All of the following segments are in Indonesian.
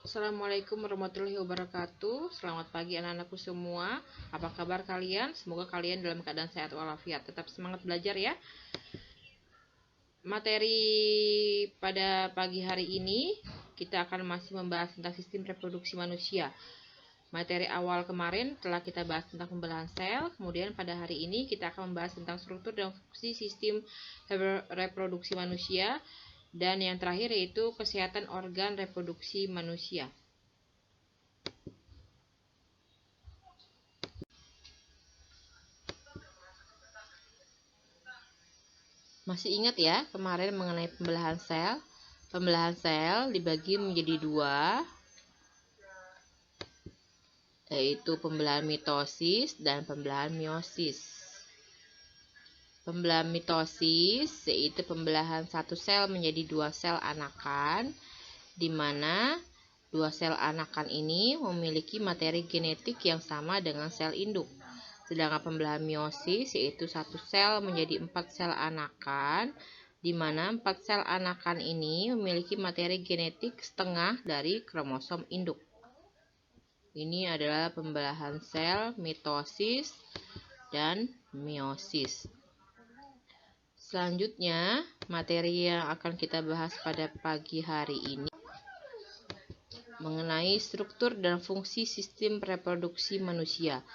Assalamualaikum warahmatullahi wabarakatuh. Selamat pagi anak-anakku semua. Apa kabar kalian? Semoga kalian dalam keadaan sehat walafiat. Tetap semangat belajar ya. Materi pada pagi hari ini kita akan masih membahas tentang sistem reproduksi manusia. Materi awal kemarin telah kita bahas tentang pembelahan sel. Kemudian pada hari ini kita akan membahas tentang struktur dan fungsi sistem reproduksi manusia. Dan yang terakhir yaitu kesehatan organ reproduksi manusia. Masih ingat ya kemarin mengenai pembelahan sel? Pembelahan sel dibagi menjadi dua, yaitu pembelahan mitosis dan pembelahan meiosis. Pembelahan mitosis yaitu pembelahan satu sel menjadi dua sel anakan, di mana dua sel anakan ini memiliki materi genetik yang sama dengan sel induk. Sedangkan pembelahan meiosis yaitu satu sel menjadi 4 sel anakan, di mana 4 sel anakan ini memiliki materi genetik setengah dari kromosom induk. Ini adalah pembelahan sel mitosis dan meiosis. Selanjutnya, materi yang akan kita bahas pada pagi hari ini mengenai struktur dan fungsi sistem reproduksi manusia.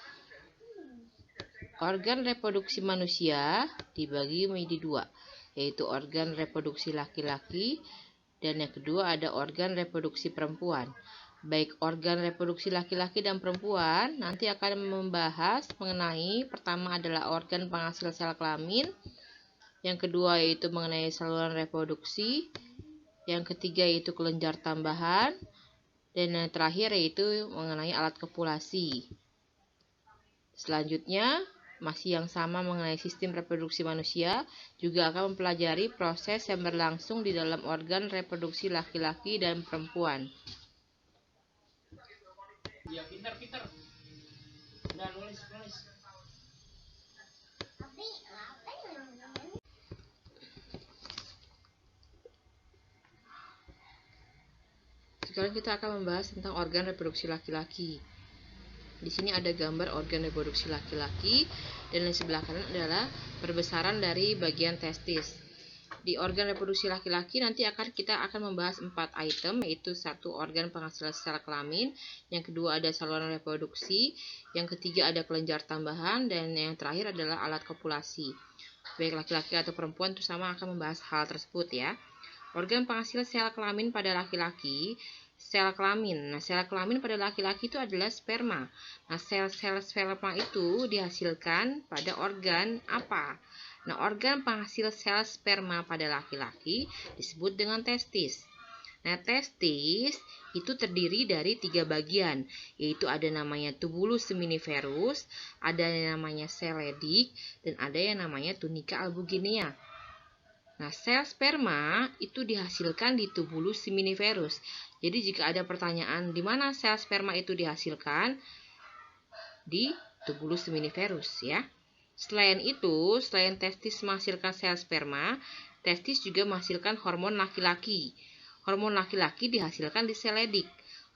Organ reproduksi manusia dibagi menjadi dua, yaitu organ reproduksi laki-laki dan yang kedua ada organ reproduksi perempuan. Baik organ reproduksi laki-laki dan perempuan nanti akan membahas mengenai pertama adalah organ penghasil sel kelamin, yang kedua yaitu mengenai saluran reproduksi, yang ketiga yaitu kelenjar tambahan, dan yang terakhir yaitu mengenai alat kopulasi. Selanjutnya masih yang sama mengenai sistem reproduksi manusia, juga akan mempelajari proses yang berlangsung di dalam organ reproduksi laki-laki dan perempuan. Ya, pintar-pintar. Udah nulis. Sekarang kita akan membahas tentang organ reproduksi laki-laki. Di sini ada gambar organ reproduksi laki-laki dan di sebelah kanan adalah perbesaran dari bagian testis. Di organ reproduksi laki-laki nanti kita akan membahas 4 item, yaitu satu organ penghasil sel kelamin, yang kedua ada saluran reproduksi, yang ketiga ada kelenjar tambahan, dan yang terakhir adalah alat kopulasi. Baik laki-laki atau perempuan itu sama akan membahas hal tersebut ya. Organ penghasil sel kelamin pada laki-laki, sel kelamin. Nah, sel kelamin pada laki-laki itu adalah sperma. Nah, sel-sel sperma itu dihasilkan pada organ apa? Nah, organ penghasil sel sperma pada laki-laki disebut dengan testis. Nah, testis itu terdiri dari 3 bagian, yaitu ada namanya tubulus seminiferus, ada yang namanya seledik, dan ada yang namanya tunica albuginea. Nah, sel sperma itu dihasilkan di tubulus seminiferus. Jadi jika ada pertanyaan di mana sel sperma itu dihasilkan, di tubulus seminiferus ya. Selain itu, selain testis menghasilkan sel sperma, testis juga menghasilkan hormon laki-laki. Hormon laki-laki dihasilkan di seledik.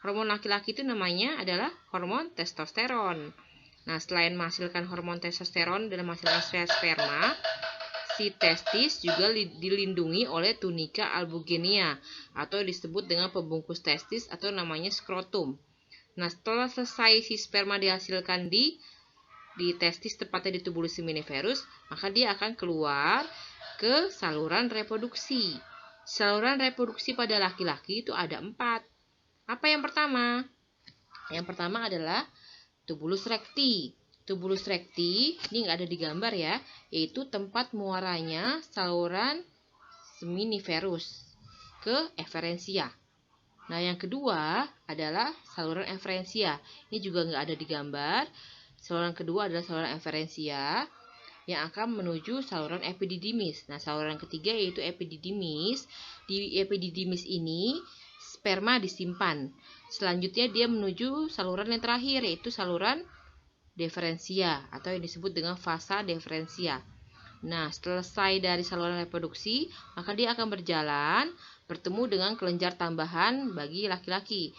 Hormon laki-laki itu namanya adalah hormon testosteron. Nah, selain menghasilkan hormon testosteron dan menghasilkan sel sperma, si testis juga dilindungi oleh tunica albuginea atau disebut dengan pembungkus testis atau namanya skrotum. Nah, setelah selesai si sperma dihasilkan di testis, tepatnya di tubulus seminiferus, maka dia akan keluar ke saluran reproduksi. Saluran reproduksi pada laki-laki itu ada 4. Apa yang pertama? Yang pertama adalah tubulus recti. Tubulus recti ini nggak ada di gambar ya, yaitu tempat muaranya saluran seminiferus ke eferensia. Nah, yang kedua adalah saluran eferensia. Ini juga nggak ada di gambar. Saluran kedua adalah saluran eferensia yang akan menuju saluran epididymis. Nah, saluran ketiga yaitu epididymis. Di epididymis ini sperma disimpan. Selanjutnya dia menuju saluran yang terakhir yaitu saluran deferensia atau yang disebut dengan fasa deferensia. Nah, selesai dari saluran reproduksi, maka dia akan berjalan bertemu dengan kelenjar tambahan bagi laki-laki.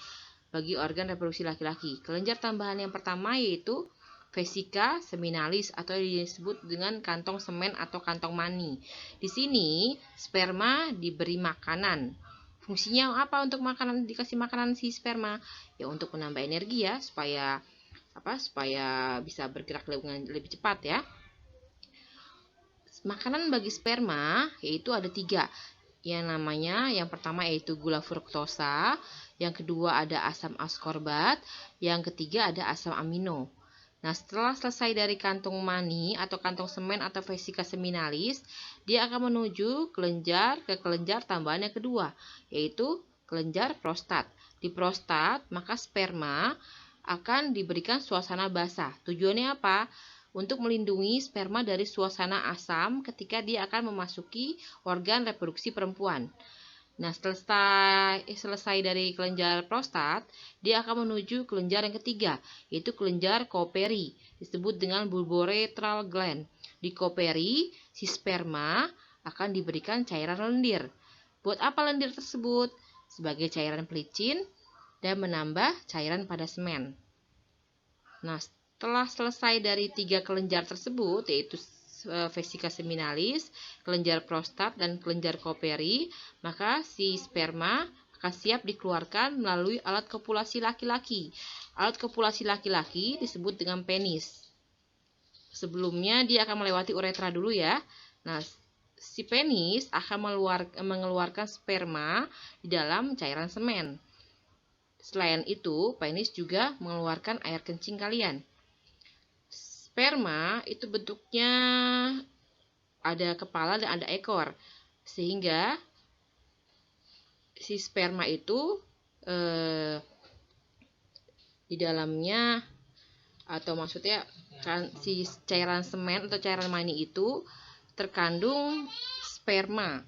bagi organ reproduksi laki-laki. Kelenjar tambahan yang pertama yaitu vesica seminalis atau disebut dengan kantong semen atau kantong mani. Di sini sperma diberi makanan. Fungsinya apa untuk dikasih makanan si sperma? Ya untuk menambah energi ya, supaya bisa bergerak lebih cepat ya. Makanan bagi sperma yaitu ada 3. Yang pertama yaitu gula fruktosa, yang kedua ada asam askorbat, yang ketiga ada asam amino. Nah, setelah selesai dari kantung mani atau kantong semen atau vesica seminalis, dia akan menuju ke kelenjar tambahan yang kedua, yaitu kelenjar prostat. Di prostat, maka sperma akan diberikan suasana basah. Tujuannya apa? Untuk melindungi sperma dari suasana asam ketika dia akan memasuki organ reproduksi perempuan. Nah, selesai dari kelenjar prostat, dia akan menuju kelenjar yang ketiga, yaitu kelenjar Koperi, disebut dengan bulboretral gland. Di Koperi, si sperma akan diberikan cairan lendir. Buat apa lendir tersebut? Sebagai cairan pelicin dan menambah cairan pada semen. Nah, setelah selesai dari 3 kelenjar tersebut, yaitu vesica seminalis, kelenjar prostat, dan kelenjar Koperi, maka si sperma akan siap dikeluarkan melalui alat kopulasi laki-laki. Alat kopulasi laki-laki disebut dengan penis. Sebelumnya dia akan melewati uretra dulu ya. Nah, si penis akan mengeluarkan sperma di dalam cairan semen. Selain itu, penis juga mengeluarkan air kencing kalian. Sperma itu bentuknya ada kepala dan ada ekor, sehingga si sperma itu di dalamnya, atau maksudnya si cairan semen atau cairan mani itu terkandung sperma.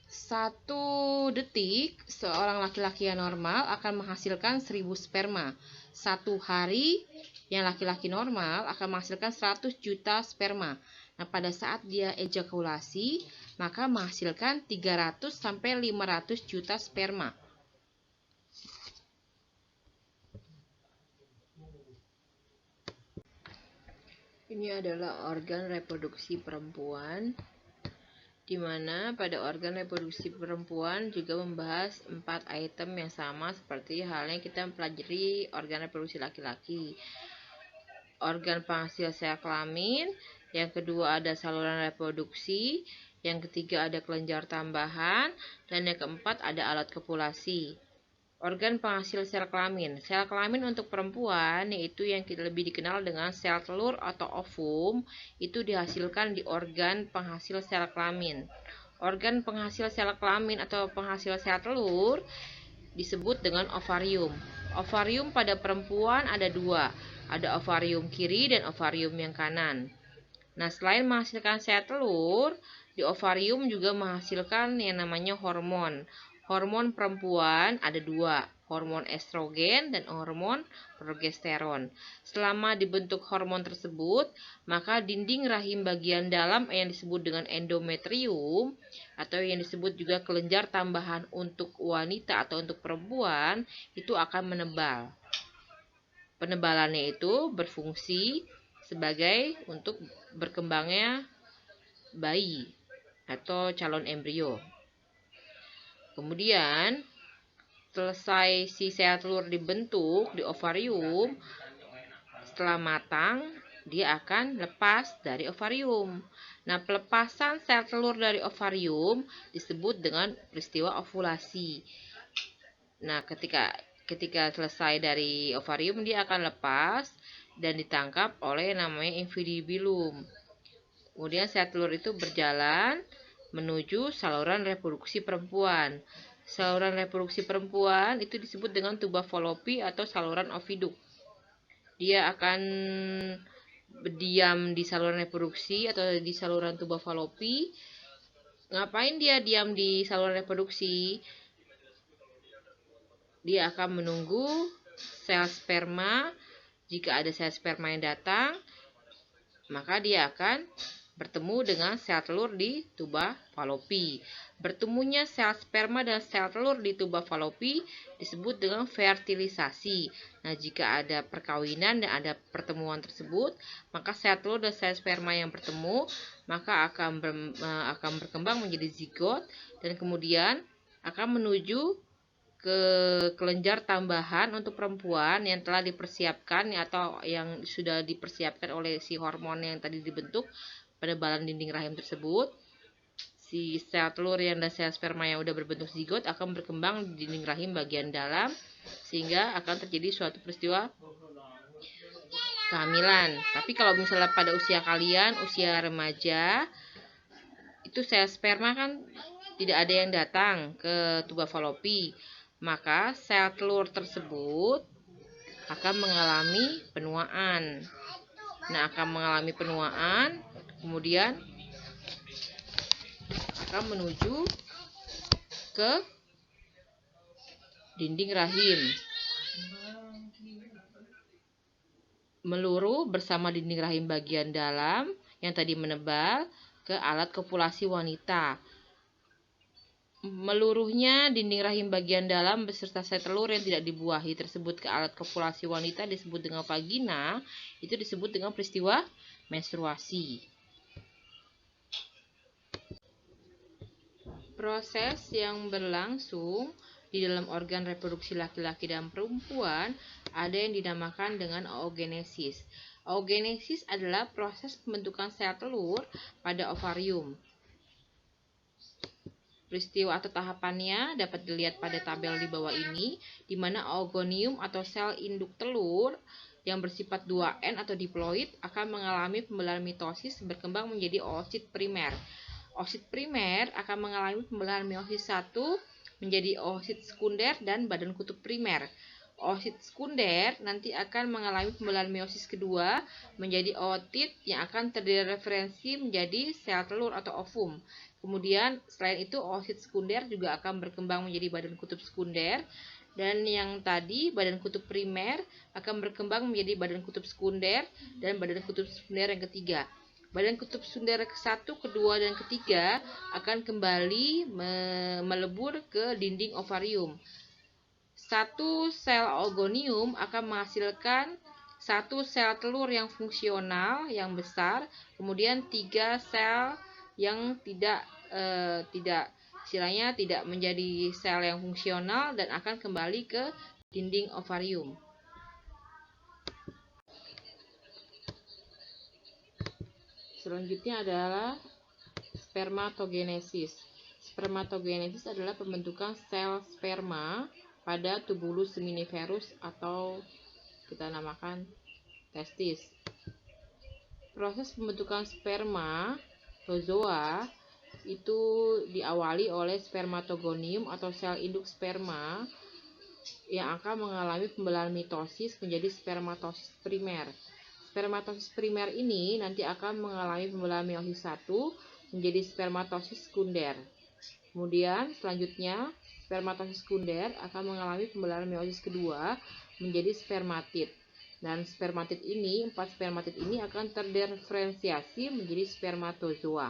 1 detik seorang laki-laki yang normal akan menghasilkan 1000 sperma. 1 hari yang laki-laki normal akan menghasilkan 100 juta sperma. Nah, pada saat dia ejakulasi, maka menghasilkan 300 sampai 500 juta sperma. Ini adalah organ reproduksi perempuan, di mana pada organ reproduksi perempuan juga membahas 4 item yang sama seperti halnya kita mempelajari organ reproduksi laki-laki. Organ penghasil sel kelamin, yang kedua ada saluran reproduksi, yang ketiga ada kelenjar tambahan, dan yang keempat ada alat kopulasi. Organ penghasil sel kelamin. Sel kelamin untuk perempuan, yaitu yang lebih dikenal dengan sel telur atau ovum, itu dihasilkan di organ penghasil sel kelamin. Organ penghasil sel kelamin atau penghasil sel telur disebut dengan ovarium. Ovarium pada perempuan ada 2, ada ovarium kiri dan ovarium yang kanan. Nah, selain menghasilkan sel telur, di ovarium juga menghasilkan yang namanya hormon. Hormon perempuan ada 2, hormon estrogen dan hormon progesteron. Selama dibentuk hormon tersebut, maka dinding rahim bagian dalam yang disebut dengan endometrium atau yang disebut juga kelenjar tambahan untuk wanita atau untuk perempuan itu akan menebal. Penebalannya itu berfungsi sebagai untuk berkembangnya bayi atau calon embrio. Kemudian selesai si sel telur dibentuk di ovarium, setelah matang dia akan lepas dari ovarium. Nah, pelepasan sel telur dari ovarium disebut dengan peristiwa ovulasi. Nah, ketika selesai dari ovarium dia akan lepas dan ditangkap oleh namanya infundibilum. Kemudian sel telur itu berjalan menuju saluran reproduksi perempuan. Saluran reproduksi perempuan itu disebut dengan tuba fallopi atau saluran oviduk. Dia akan berdiam di saluran reproduksi atau di saluran tuba fallopi. Ngapain dia diam di saluran reproduksi? Dia akan menunggu sel sperma. Jika ada sel sperma yang datang, maka dia akan bertemu dengan sel telur di tuba fallopi. Bertemunya sel sperma dan sel telur di tuba falopi disebut dengan fertilisasi. Nah, jika ada perkawinan dan ada pertemuan tersebut, maka sel telur dan sel sperma yang bertemu maka akan berkembang menjadi zigot dan kemudian akan menuju ke kelenjar tambahan untuk perempuan yang telah dipersiapkan atau yang sudah dipersiapkan oleh si hormon yang tadi dibentuk pada balan dinding rahim tersebut. Si sel telur dan sel sperma yang sudah berbentuk zigot akan berkembang di dinding rahim bagian dalam sehingga akan terjadi suatu peristiwa kehamilan. Tapi kalau misalnya pada usia kalian, usia remaja, itu sel sperma kan tidak ada yang datang ke tuba falopi, maka sel telur tersebut akan mengalami penuaan. Nah, akan mengalami penuaan, kemudian akan menuju ke dinding rahim, meluruh bersama dinding rahim bagian dalam yang tadi menebal ke alat kopulasi wanita. Meluruhnya dinding rahim bagian dalam beserta sel telur yang tidak dibuahi tersebut ke alat kopulasi wanita disebut dengan vagina, itu disebut dengan peristiwa menstruasi. Proses yang berlangsung di dalam organ reproduksi laki-laki dan perempuan ada yang dinamakan dengan oogenesis. Oogenesis adalah proses pembentukan sel telur pada ovarium. Peristiwa atau tahapannya dapat dilihat pada tabel di bawah ini, di mana oogonium atau sel induk telur yang bersifat 2N atau diploid akan mengalami pembelahan mitosis berkembang menjadi oosit primer. Oosit primer akan mengalami pembelahan meiosis 1 menjadi oosit sekunder dan badan kutub primer. Oosit sekunder nanti akan mengalami pembelahan meiosis kedua menjadi ootit yang akan terdireferensi menjadi sel telur atau ovum. Kemudian selain itu oosit sekunder juga akan berkembang menjadi badan kutub sekunder, dan yang tadi badan kutub primer akan berkembang menjadi badan kutub sekunder dan badan kutub sekunder yang ketiga. Badan kutub sekunder ke-1, kedua, dan ketiga akan kembali melebur ke dinding ovarium. Satu sel oogonium akan menghasilkan satu sel telur yang fungsional yang besar, kemudian 3 sel yang tidak istilahnya tidak menjadi sel yang fungsional dan akan kembali ke dinding ovarium. Selanjutnya adalah spermatogenesis. Spermatogenesis adalah pembentukan sel sperma pada tubulus seminiferus atau kita namakan testis. Proses pembentukan spermatozoa itu diawali oleh spermatogonium atau sel induk sperma yang akan mengalami pembelahan mitosis menjadi spermatosis primer. Spermatosis primer ini nanti akan mengalami pembelahan meiosis 1 menjadi spermatosis sekunder. Kemudian selanjutnya spermatosis sekunder akan mengalami pembelahan meiosis kedua menjadi spermatid. Dan spermatid ini, 4 spermatid ini akan terdiferensiasi menjadi spermatozoa.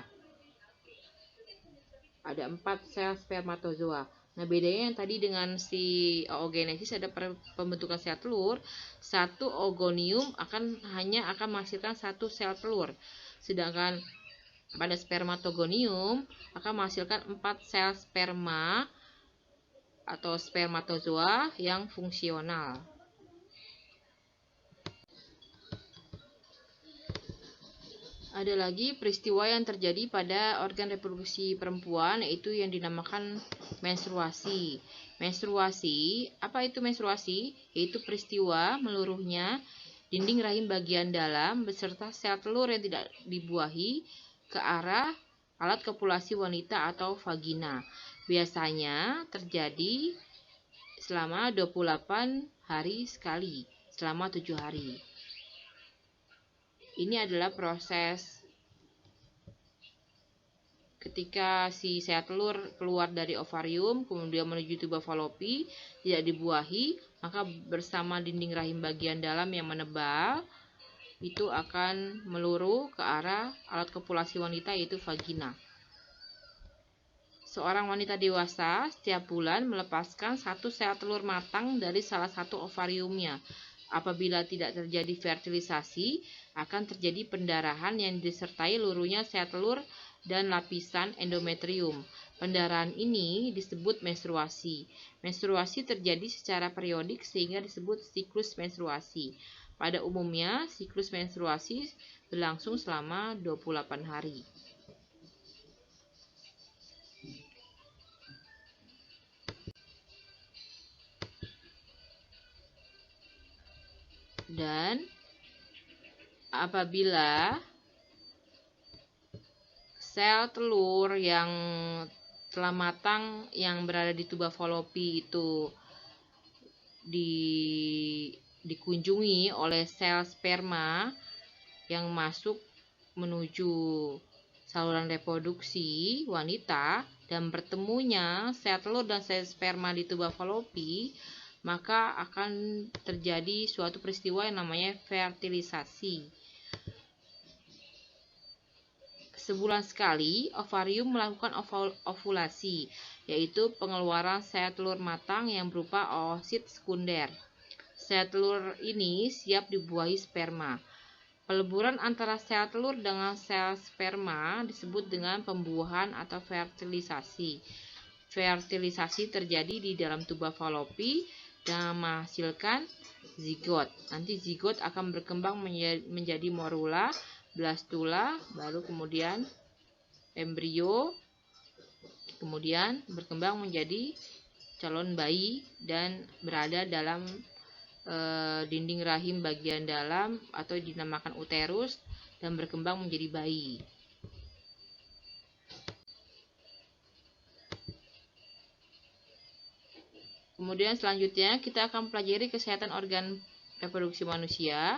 Ada 4 sel spermatozoa. Nah, bedanya yang tadi dengan si oogenesis ada pembentukan sel telur, satu oogonium hanya akan menghasilkan satu sel telur. Sedangkan pada spermatogonium akan menghasilkan 4 sel sperma atau spermatozoa yang fungsional. Ada lagi peristiwa yang terjadi pada organ reproduksi perempuan, yaitu yang dinamakan menstruasi. Menstruasi, apa itu menstruasi? Yaitu peristiwa meluruhnya dinding rahim bagian dalam beserta sel telur yang tidak dibuahi ke arah alat kopulasi wanita atau vagina. Biasanya terjadi selama 28 hari sekali, selama 7 hari. Ini adalah proses ketika si sel telur keluar dari ovarium kemudian menuju tuba falopi, tidak dibuahi, maka bersama dinding rahim bagian dalam yang menebal itu akan meluruh ke arah alat kopulasi wanita yaitu vagina. Seorang wanita dewasa setiap bulan melepaskan 1 sel telur matang dari salah satu ovariumnya. Apabila tidak terjadi fertilisasi, akan terjadi pendarahan yang disertai luruhnya sel telur dan lapisan endometrium. Pendarahan ini disebut menstruasi. Menstruasi terjadi secara periodik sehingga disebut siklus menstruasi. Pada umumnya, siklus menstruasi berlangsung selama 28 hari. Dan apabila sel telur yang telah matang yang berada di tuba Fallopi itu dikunjungi oleh sel sperma yang masuk menuju saluran reproduksi wanita dan bertemunya sel telur dan sel sperma di tuba Fallopi, maka akan terjadi suatu peristiwa yang namanya fertilisasi. Sebulan sekali, ovarium melakukan ovulasi, yaitu pengeluaran sel telur matang yang berupa oosit sekunder. Sel telur ini siap dibuahi sperma. Peleburan antara sel telur dengan sel sperma disebut dengan pembuahan atau fertilisasi. Fertilisasi terjadi di dalam tuba Fallopi dan menghasilkan zigot. Nanti zigot akan berkembang menjadi morula, blastula, baru kemudian embrio, kemudian berkembang menjadi calon bayi dan berada dalam dinding rahim bagian dalam atau dinamakan uterus dan berkembang menjadi bayi. Kemudian selanjutnya kita akan pelajari kesehatan organ reproduksi manusia.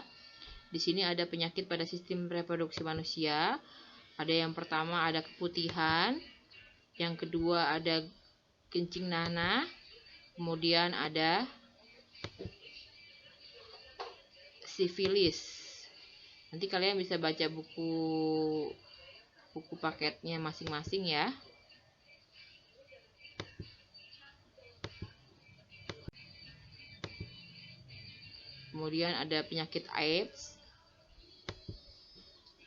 Di sini ada penyakit pada sistem reproduksi manusia. Ada yang pertama ada keputihan, yang kedua ada kencing nanah, kemudian ada sifilis. Nanti kalian bisa baca buku paketnya masing-masing ya. Kemudian ada penyakit AIDS,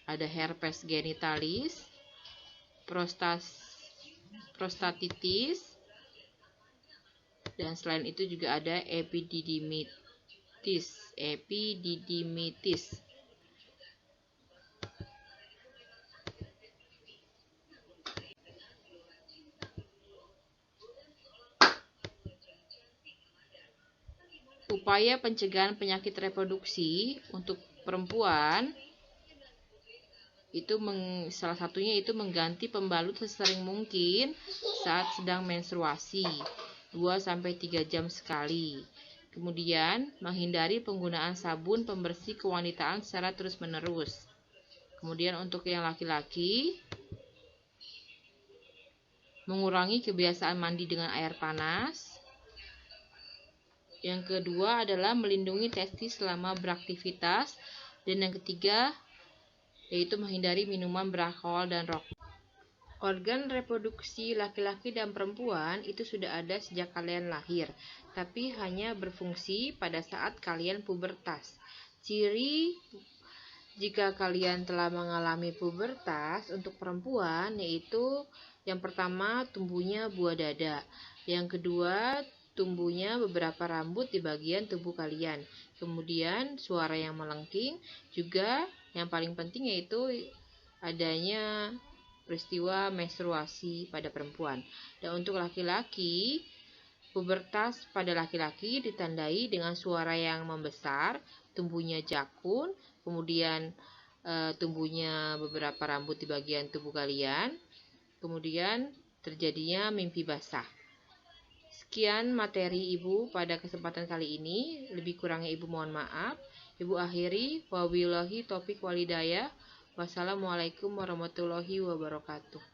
ada herpes genitalis, prostatitis, dan selain itu juga ada epididimitis. Upaya pencegahan penyakit reproduksi untuk perempuan itu salah satunya itu mengganti pembalut sesering mungkin saat sedang menstruasi 2-3 jam sekali. Kemudian menghindari penggunaan sabun pembersih kewanitaan secara terus-menerus. Kemudian untuk yang laki-laki, mengurangi kebiasaan mandi dengan air panas. Yang kedua adalah melindungi testis selama beraktivitas. Dan yang ketiga yaitu menghindari minuman beralkohol dan rokok. Organ reproduksi laki-laki dan perempuan itu sudah ada sejak kalian lahir, tapi hanya berfungsi pada saat kalian pubertas. Ciri jika kalian telah mengalami pubertas untuk perempuan yaitu yang pertama tumbuhnya buah dada, yang kedua tumbuhnya beberapa rambut di bagian tubuh kalian, kemudian suara yang melengking, juga yang paling penting yaitu adanya peristiwa menstruasi pada perempuan. Dan untuk laki-laki, pubertas pada laki-laki ditandai dengan suara yang membesar, tumbuhnya jakun, kemudian tumbuhnya beberapa rambut di bagian tubuh kalian, kemudian terjadinya mimpi basah. Sekian materi Ibu pada kesempatan kali ini. Lebih kurangnya Ibu mohon maaf. Ibu akhiri. Wabillahi taufiq walhidayah. Wassalamualaikum warahmatullahi wabarakatuh.